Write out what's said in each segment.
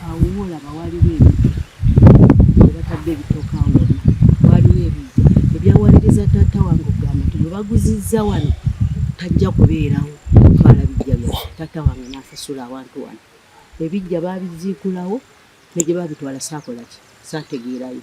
awo olaba waliwo ebijja batadde ebitooka awo waliwo ebijja ebyawaliriza taata wange okugamba nti bwe baguzizza wano tajja kubeerawo kutwala bijja bya taata wange n'asasula awantu wano ebijja baabiziikulawo ne gye baabitwala saakola ki saategeerayo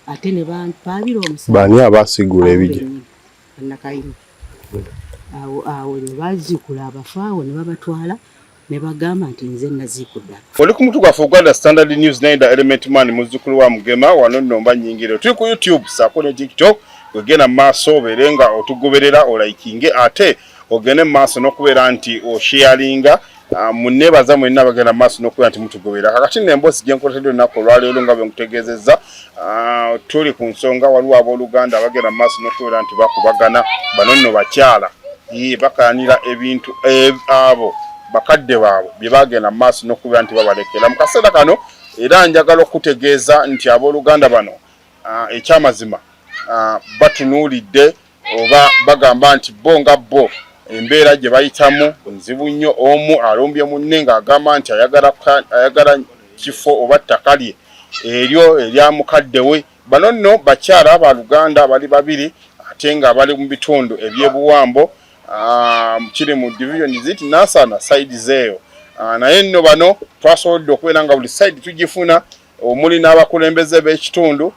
ate ne baabira omusa baani abaasigula ebijja Nakayima awo ne baziikula abafaawo ne babatwala ne bagamba nti nze naziikudde. Oli ku mutu gwaffe Uganda Standard News naida Element Man muzzukulu wa Mugema wano nnomba nyingiro tuli ku YouTube saako ne TikTok wegenda maaso obeerenga otugoberera olaikinge ate ogende maaso n'okubeera nti osharinga munneebaza mwenna bagenda maaso n'okubeera nti mutugoberera kakati n'emboozi gye nkoleddwa ennaku olwaleero nga bwe nkutegeezezza tuli ku nsonga waliwo abooluganda abagenda maaso n'okubeera nti bakubagana bano nno bakyala bakayanira ebintu abo bakadde baabwe bye bagenda maaso n'okubeera nti babalekera mu kaseera kano era njagala okutegeeza nti abooluganda bano ekyamazima batunuulidde oba bagamba nti bo nga bo embeera gye bayitamu nzibu nnyo omu alombye munne ng'agamba nti ayagala kifo oba ttaka lye eryo erya mukadde we bano nno bakyala ba Luganda bali babiri ate nga bali mu bitundu eby'ebuwambo kiri mu division ziti Nasana side zeeyo naye nno bano twasobodde okubeera nga buli side tugifuna omuli n'abakulembeze b'ekitundu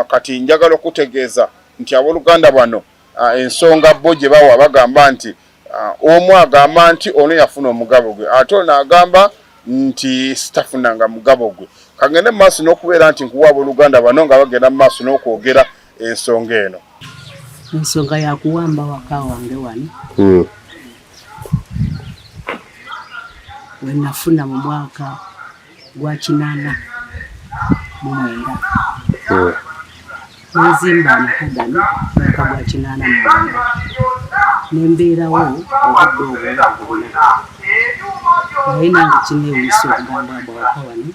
kati njagala okutegeeza nti abooluganda bano ensonga bo gye bawa bagamba nti omu agamba nti ono yafuna omugabo gwe ate ono agamba nti sitafunanga mugabo gwe kagende mu maaso n'okubeera nti nkuwa abooluganda bano nga bagenda mu maaso n'okwogera ensonga eno. Ensonga ya kuwamba waka wange wano we nafuna mu mwaka gwa 89 nzimba amakagano mwaka gwa 89 nembeerawo obudde naye nange kineewuusa okugamba abo waka wano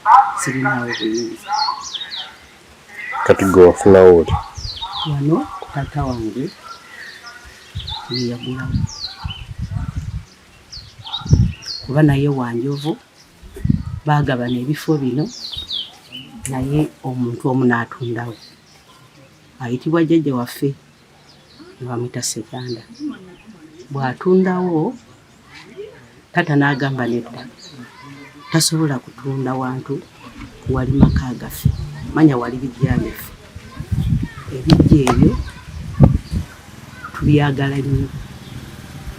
sirinaawo buyinza. Kati gwe wafunawo oti? Wano taata wange yeyagulawo kuba naye Wanjovu baagabana ebifo bino naye omuntu omu n'atundawo ayitibwa jjajja waffe ne bamwita Sekanda bw'atundawo taata n'agamba nedda tasobola kutunda wantu wali maka gaffe manya wali bijja byaffe ebijja ebyo tubyagala nnyo.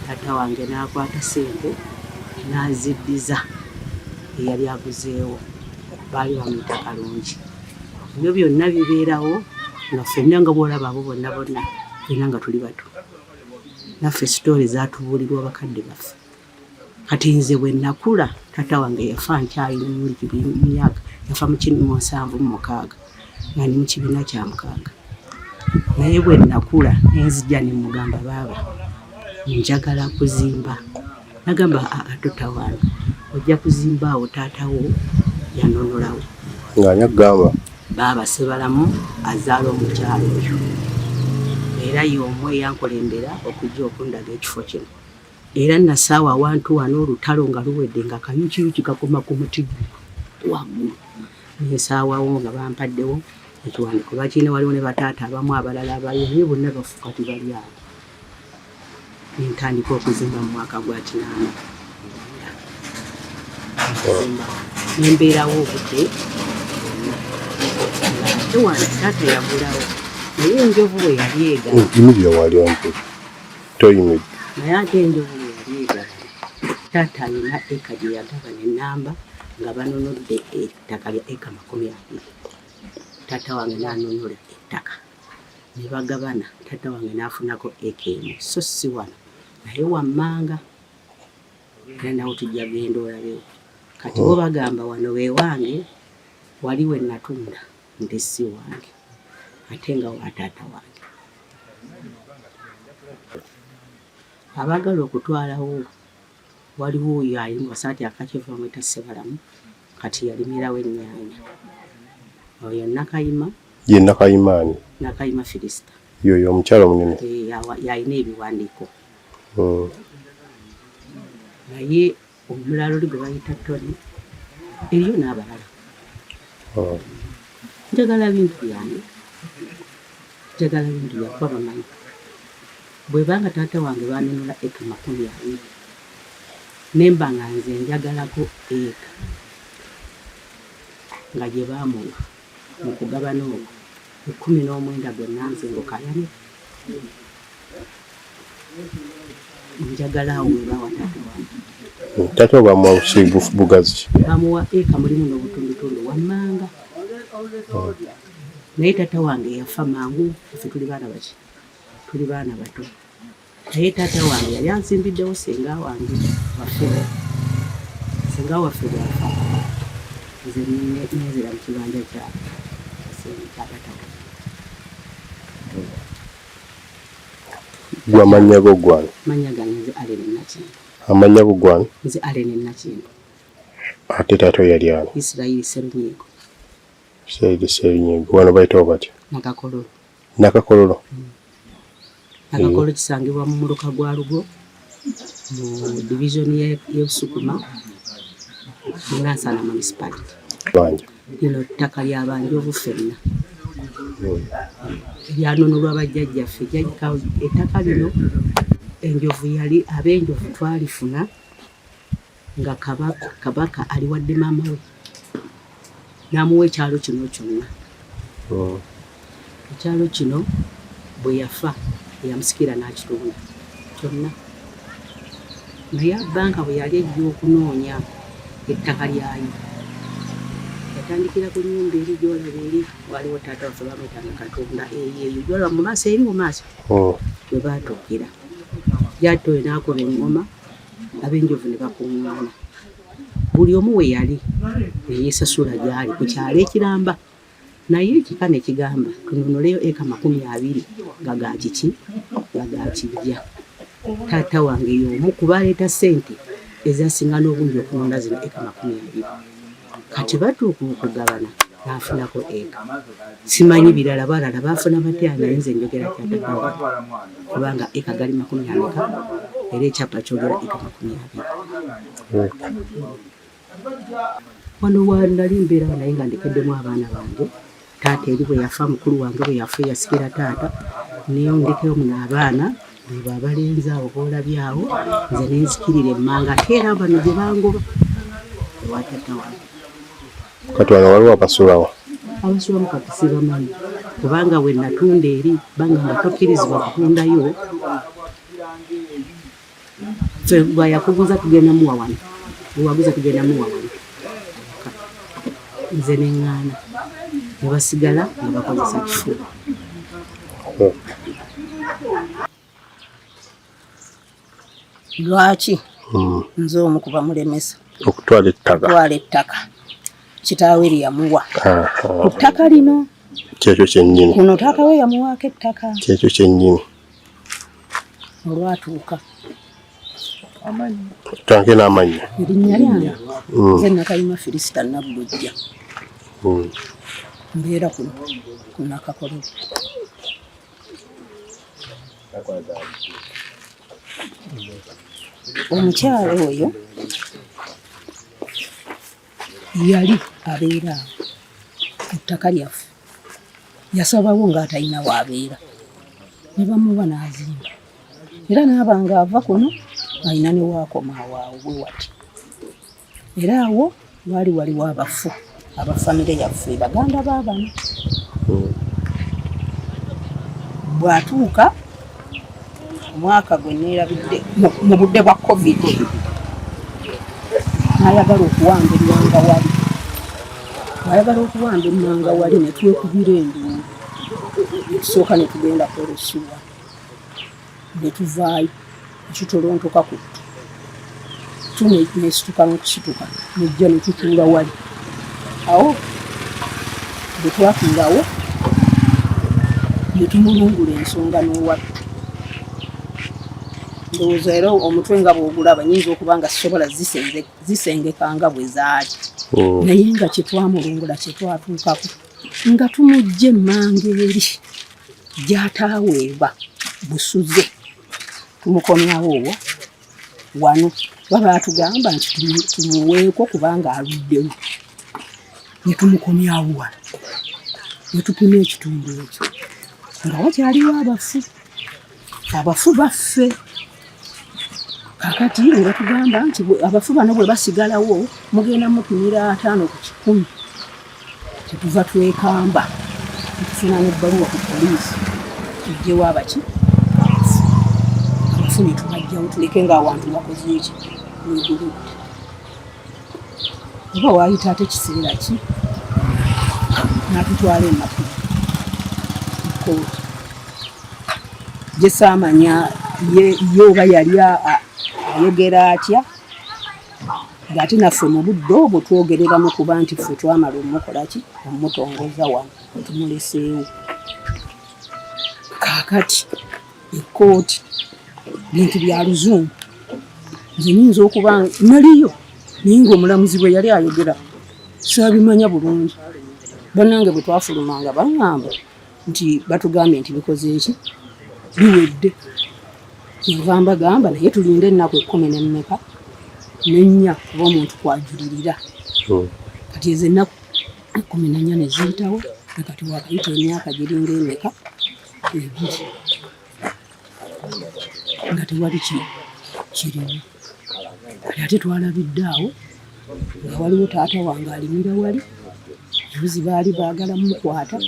Taata wange n'akwata sente n'aziddiza eyali aguzeewo baali bamuyita Kalungi ebyo byonna bibeerawo nga ffenna nga bw'olaba abo bonna ffenna nga tuli bato naffe sitoori zaatubuulirwa bakadde baffe kati nze bwe nakula taata wange yafa nkyali myaka yafa mu 76 nga ndi mu kibiina kya 6 naye bwe nakula nenzijja ne mugamba baaba njagala kuzimba nagamba totawaana ojja kuzimba awo taatawo yanonolawo ng'anyagamba baaba Sebalamu azaala omukyalo oyo era y'omu eyankulembera okujja okundaga ekifo kino era nasaawa awantu wano olutalo nga luwedde nga kayukiyuki kakoma ku muti waggulu nesaawawo nga bampaddewo ekiwandiiko bakiine waliwo ne bataata abamu abalala abayo naye bonna bafuka tibali awo nentandika okuzimba mu mwaka gwa 8 nembeerawo obudde ate wano taata yagulawo naye enjovu bwe yali egala imirira wali ompe toyimidde naye ate enjovu bwe yali egala taata alina eka gye yagabana ennamba nga banonodde ettaka lya eka 20. Taata wange n'anonola ettaka ne bagabana taata wange n'afunako eka emu so si wano naye wammanga era nawe tujja genda olabewo kati bo bagamba wano wewange wali we natunda nti si wange ate nga wa taata wange. Abagala okutwalawo waliwo oyo ali mu kasaati akakiva bamwita Sebalamu kati yalimirawo ennyaanya oyo Nakayima ye Nakayimaani Nakayima Filisita yoyo omukyala omunene yalina ebiwandiiko naye omulala oli gwe bayita Tony eriyo n'abalala njagala bintu byange njagala bintu byakuba bamanyi bwe banga taata wange banenula eka 20 nemba nga nze njagalako eka nga gye baamuwa mu kugabana okwo 19 gonna nze ngokayane njagala awo webawa taata wange taata bamuwa bugazi bamuwa eka mulimu n'obutundutundu wammanga naye taata wange yafa mangu ffe tuli baana baki tuli baana bato naye taata wange yali ansimbiddewo senga wange waffe bwafa nze nezera mu kibanja kya taata gwe amannya go gwana manya gange nze Alene Nakintu amannya go gwana nze Alene Nakintu ate taata yali ani Israeli Sserunyigo Serinyigo wano bayitawo batya Nakakololo Nakakololo kisangibwa mu muluka gwa Lugo mu division y'Ebusukuma mu Nansana municipality banja lino ttaka ly'abanjovu ffenna lyanonolwa bajjajjaffe ettaka lino enjovu yali ab'enjovu twalifuna nga kabaka aliwadde maama we n'amuwa ekyalo kino kyonna ekyalo kino bwe yafa eyamusikira n'akitunda kyonna naye banka bwe yali ejja okunoonya ettaka lyayo yatandikira ku nnyumba eri gyolaba eri waliwo taata waffe bamwetanga Katonda eyo gyolaba mu maaso eri mu maaso we baatuukira gyatoyo n'akola engoma ab'enjovu ne bakuŋŋaana buli omu we yali neyeesasula gyali ku kyalo ekiramba naye ekika ne kigamba tunonoleyo eka 20 nga ga kiki nga ga kijja taata wange y'omu kubaleeta ssente ezasinga n'obungi okulonda zino eka 20 kati batuuka okugabana n'afunako eka simanyi birala balala baafuna batya naye nze njogera kyataaa kubanga eka gali 20 era ekyapa kyogera eka 20 wano wandali mbeera naye nga ndekeddemu abaana bange taata eri bwe yafa mukulu wange bwe yafa yasikira taata neyo ndekeo muno abaana bwe abalenzi abo boolabyawo nze nenzikirira emmanga ate era bano gye bangoba ewa taata wange kati wano waliwo abasulawo abasula mu kati sibamanyi kubanga bwe natunda eri banga nga tokkirizibwa kutundayo ffe bwayakuguza tugenda muwa wano bwewaguza tugenda muwa wano nze neŋŋaana ne basigala nga bakozesa kifuba lwaki nze omu kuba mulemesa okutwala ettaka kitaawe lyamuwa ku ttaka lino kyekyo kyennyini kuno taata we yamuwaako ettaka kyekyo kyennyini olwatuuka tanke n'amannya erinnya lyange nze Nakayima Filisita Nabbujja mbeera kuno ku Nakakololo omukyalo oyo yali abeera ku ttaka lyaffe yasabawo ng'atalina waabeera ne bamuwa n'azimba era n'abanga ava kuno alina ne waakoma awaawo bwe wati era awo waliwo abafu abafamire yaffe baganda baabano bw'atuuka omwaka gwe neerabidde mu budde bwa COVID n'ayagala okuwamba emmanga wali ne twekubira enduulu tusooka ne tugenda kwolusuwa ne tuvaayo ekitolontoka kuttu tunesituka n'okusituka nejja ne tutuula wali awo bwe twatuulawo ne tumulungula ensonga n'owattu ndowooza era omutwe nga bw'ogulaba nyinza okuba nga sisobola zisengeka nga bwe zaali naye nga kyetwamulungula kyetwatuukako nga tumugja emmanga eri gy'ataaweebwa busuze tumukomyawo owo wano baba atugamba nti tumuweeko kubanga aluddewo ne tumukomyawo wano ne tupima ekitundu ekyo nga wakyaliwo abafu baffe kakati nga tugamba nti abafu bano bwe basigalawo mugenda mupimira 5 ku 10 tetuva twekamba tufuna n'ebbaluwa ku poliisi tujjewo abafu ne tubajjawo tuleke ng'awantu bakoze eki neguludde oba waayita ate kiseera ki n'atutwala emakulu kooti gye saamanya ye oba yali ayogera atya ng'ate naffe mu budde obwo twogereramu kuba nti ffe twamala omukolaki omutongoza wano tumuleseewo kaakati ekkooti bintu bya luzungu nze nyinza okuba naliyo naye ng'omulamuzi bwe yali ayogera saabimanya bulungi bannange bwe twafulumanga baŋŋamba nti batugambye nti bikoze eki biwedde nva mbagamba naye tulinde ennaku 14 kuba omuntu kwajuririra kati ezo ennaku 14 ne ziyitawo kati wakayita emyaka giringa emeka 2 nga tewali kiriwo kati ate twalabidde awo nga waliwo taata wange alimira wali juzi baali baagala mukwata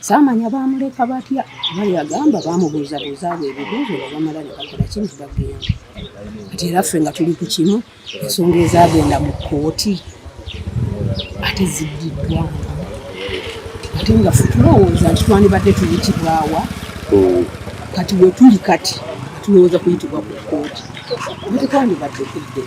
saamanya baamuleka batya bali agamba baamubuuzabuuza abo ebibuuzo nga bamala ne bakola kintu bagenda kati era ffe nga tuli ku kimu ensonga ezagenda mu kkooti ate ziddiddwamu ate nga ffe tulowooza nti twandibadde tuyitibwawa kati we tuli kati tulowooza kuyitibwa ku kkooti ate tetwandibadde kudde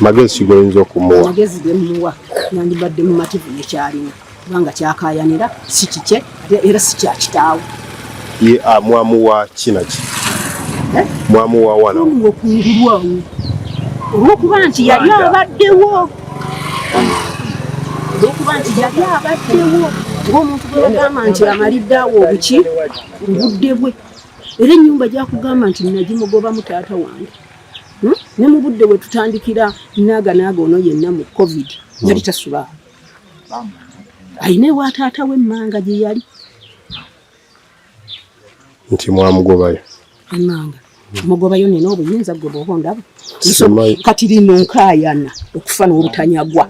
magezi kigoyinza okumuwa magezi gemuwa nandibadde mu mativu nekyalina kubanga kyakayanira si kike era si kyakitaawo ye amwamuwa kinaki mwamuwa wana okungulwawo olwokuba nti yali abaddewo ng'omuntu bwe bagamba nti amalidde awo obuki obudde bwe era ennyumba gyakugamba nti nagimugoba mu taata wange ne mu budde bwe tutandikira naaga ono yenna mu covid yali tasula ayina ewa taata we emmanga gye yali nti mwamugobayo emmanga mugobayo nina obuyinza gwe bw'oba ondaba kati lino nkaayana okufa n'olutanyagwa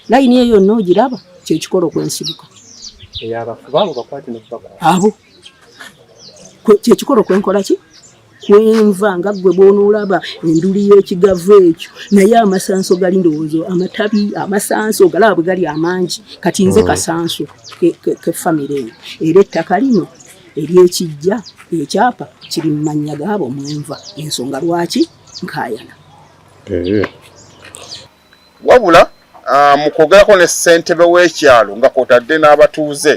layini eyo yonna ogiraba kyekikola okwensibuka abo kyekikola okwenkola ki kwenva nga ggwe bw'onoolaba enduli y'ekigavu ekyo naye amasanso gali ndowoozo amatabi amasanso galaba bwe gali amangi kati nze kasanso kefamire eyo era ettaka lino ery'ekijja ekyapa kiri mu mannya gaabo mwenva ensonga lwaki nkaayana wabula mu kwogerako ne ssentebe w'ekyalo nga kwotadde n'abatuuze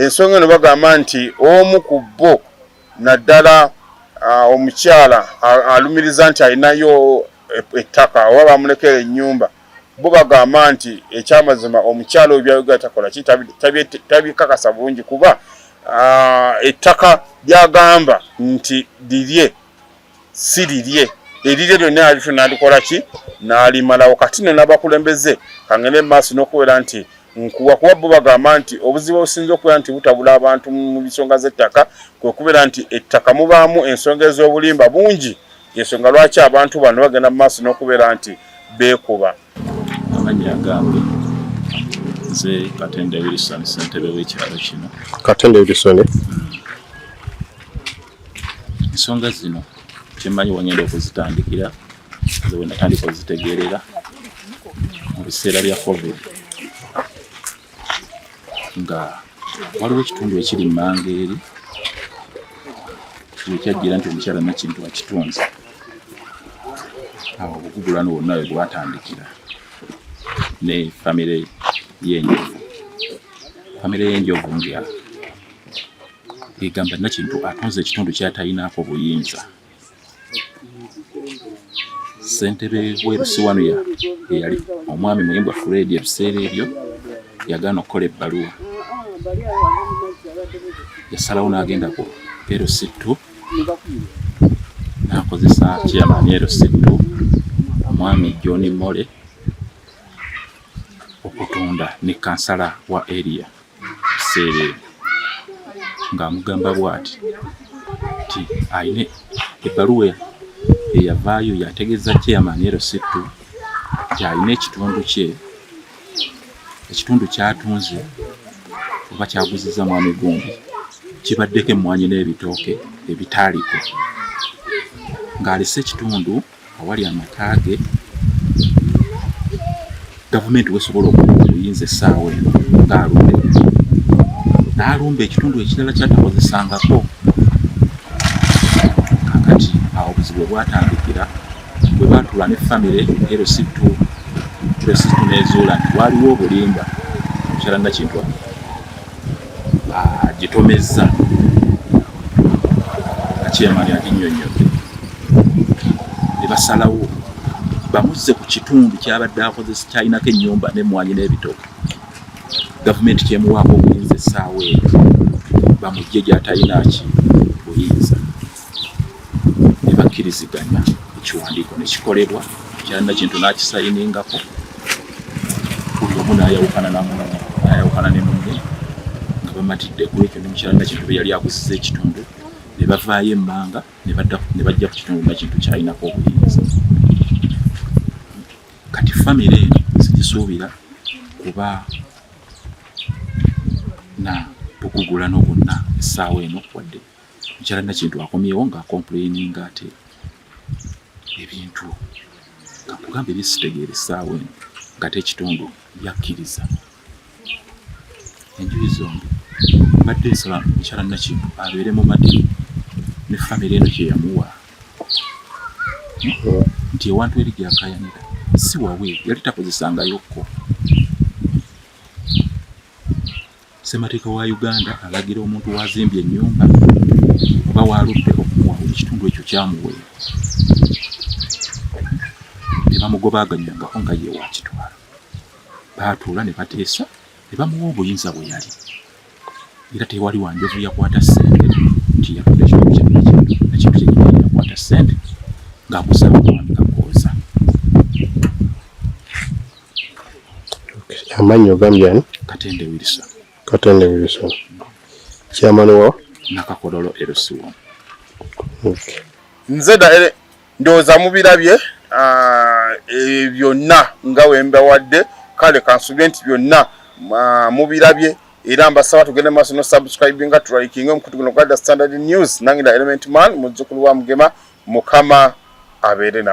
ensonga eno bagamba nti omu ku bo naddala omukyala alumiriza nti alinayo ettaka oba bamulekera ennyumba bo bagamba nti ekyamazima omukyala oyo byayogera takola ki tabikakasa bulungi kuba ettaka lyagamba nti lirye si lirye erirye lyonna nalikola ki nalimalawo kati no n'abakulembeze kangende maaso n'okubeera nti nkuwa kuba bo bagamba nti obuzibu obusinza okubeera nti butabula abantu mu bisonga z'ettaka kwe kubeera nti ettaka mubaamu ensonga ez'obulimba bungi ensonga lwaki abantu bano bagenda mu maaso n'okubeera nti beekuba amannya agambe nze Katende Wilson ssentebe w'ekyalo kino Katende Wilson ensonga zino kyemmanyi wangenda okuzitandikira nze bwe natandika okuzitegeerera mu biseera bya covid nga waliwo ekitundu ekiri mmanga eri wekyajjira nti omukyala Nakintu akitunze awo obugugulano bwonna bwe bwatandikira ne famire y'enjovu nga egamba Nakintu atunze ekitundu kyatayinaako buyinza ssentebe w'erusiwano eyali omwami Muyimbwa Fred ebiseera ebyo yagaana okukola ebbaluwa yasalawo n'agenda ku Erosittu n'akozesa chairman Erosittu omwami John Mole okutunda ne kansala wa area Serere ng'amugamba bw'ati ti ayine ebbaluwa eyavaayo yategeeza chairman Erositu kyalina ekitundu kyatunze oba kyaguziza mwami Gumbi kibaddeko emmwanyi n'ebitooke ebitaaliko ng'alese ekitundu awali amataage gavumenti wesobola okuwa obuyinza essaawa eno ng'alumbe n'alumba ekitundu ekirala kyatakozesangako kakati awo obuzibu bwatandikira bwe baatula ne famire Erositu n'ezuula nti waaliwo obulimba omukyala Nakintu agitomezza nga chairman aginnyonnyodde ne basalawo bamuzze ku kitundu kyabadde akozesa kyalinako ennyumba n'emmwanyi n'ebitooke gavumenti kyemuwaako obuyinza essaawa eyo bamugye gy'atalinaki buyinza ne bakkiriziganya ekiwandiiko ne kikolebwa omukyala Nakintu n'akisayiningako buli omu n'ayawukana ne munne nga bamatidde ku ekyo n'omukyala Nakintu bwe yali aguziza ekitundu ne bavaayo emmanga ne bajja ku kitundu Nakintu kyalinako obuyinza. Kati famire eno zigisuubira kuba na bukugulano bwonna essaawa eno wadde omukyala Nakintu akomyewo ng'akomplaininga ate ebintu nga kugamba ebisitegeera essaawa eno ng'ate ekitundu byakkiriza enjuyi zombi badde nsala omukyala Nakintu abeere mu madimu ne famire eno kye yamuwa nti ewantu eri gyakayanira si wawe yali takozesangayokko. Ssemateeka wa Uganda alagira omuntu wazimbye ennyumba oba waaludde okumuwa ekitundu ekyo kyamuweera ne bamugobaaganyangako nga ye wakitwala baatuula ne bateesa ne bamuwa obuyinza bwe yali era tewali wanjovu yakwata ssente nti yatunda ekitundu Nakintu kyenyini yakwata ssente ng'akusaba omwami Kakooza. Amanyi ogambye ani? Katende Wilson. Chairman wa Nakakololo Erosiwo. Okay. Nzeda ndowooza mubirabye byonna nga wemba wadde kale kansubye nti byonna mubirabye era mbasaba tugende maaso no subscribe nga turikinga omukutu guno gwa The Standard News nange da Element Man muzzukulu wa Mugema Mukama abeere nammwe.